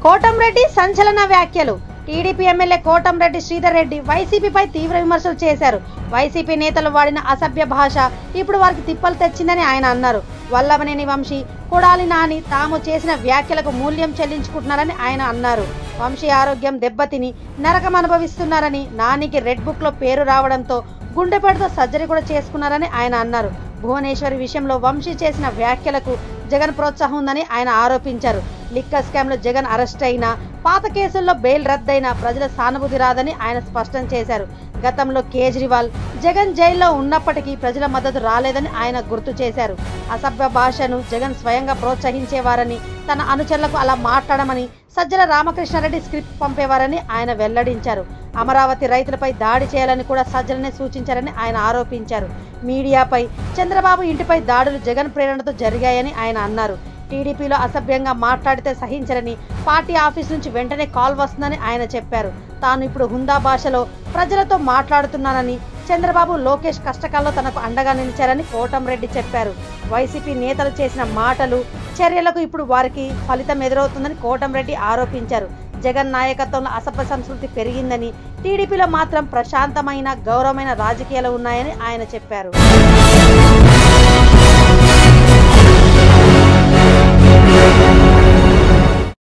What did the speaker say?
కోటంరెడ్డి సంచలన వ్యాఖ్యలు. TDP MLA Kotamreddy Sridhar Reddy వైసీపీపై తీవ్ర విమర్శలు చేశారు. వైసీపీ నేతలు వాడిన అసభ్య భాష ఇప్పుడు వారికి తిప్పలు తెచ్చిందని ఆయన అన్నారు. వల్లభనేని వంశీ, కొడాలి నాని తాము చేసిన వ్యాఖ్యలకు మూల్యం చెల్లించుకుంటున్నారని ఆయన అన్నారు. వంశీ ఆరోగ్యం దెబ్బతిని నరకం అనుభవిస్తున్నారని, నానికి రెడ్ బుక్ లో పేరు రావడంతో గుండెపేటతో సర్జరీ కూడా చేసుకున్నారని ఆయన అన్నారు. భువనేశ్వరి విషయంలో వంశీ చేసిన వ్యాఖ్యలకు జగన్ ప్రోత్సాహం ఉందని ఆయన ఆరోపించారు. లిక్కర్ స్కామ్ లో జగన్ అరెస్ట్ అయినా, పాత కేసుల్లో బెయిల్ రద్దయినా ప్రజల సానుభూతి రాదని ఆయన స్పష్టం చేశారు. గతంలో కేజ్రీవాల్, జగన్ జైల్లో ఉన్నప్పటికీ ప్రజల మద్దతు రాలేదని ఆయన గుర్తు చేశారు. అసభ్య భాషను జగన్ స్వయంగా ప్రోత్సహించేవారని, తన అనుచరులకు అలా మాట్లాడమని సజ్జల రామకృష్ణారెడ్డి స్క్రిప్ట్ పంపేవారని ఆయన వెల్లడించారు. అమరావతి రైతులపై దాడి చేయాలని కూడా సజ్జలనే సూచించారని ఆయన ఆరోపించారు. మీడియాపై, చంద్రబాబు ఇంటిపై దాడులు జగన్ ప్రేరణతో జరిగాయని ఆయన అన్నారు. టీడీపీలో అసభ్యంగా మాట్లాడితే సహించరని, పార్టీ ఆఫీస్ నుంచి వెంటనే కాల్ వస్తుందని ఆయన చెప్పారు. తాను ఇప్పుడు హుందా భాషలో ప్రజలతో మాట్లాడుతున్నానని, చంద్రబాబు, లోకేష్ కష్టకాలంలో తనకు అండగా నిలిచారని కోటంరెడ్డి చెప్పారు. వైసీపీ నేతలు చేసిన మాటలు, చర్యలకు ఇప్పుడు వారికి ఫలితం ఎదురవుతుందని కోటంరెడ్డి ఆరోపించారు. జగన్ నాయకత్వంలో అసభ్య సంస్కృతి పెరిగిందని, టీడీపీలో మాత్రం ప్రశాంతమైన, గౌరవమైన రాజకీయాలు ఉన్నాయని ఆయన చెప్పారు.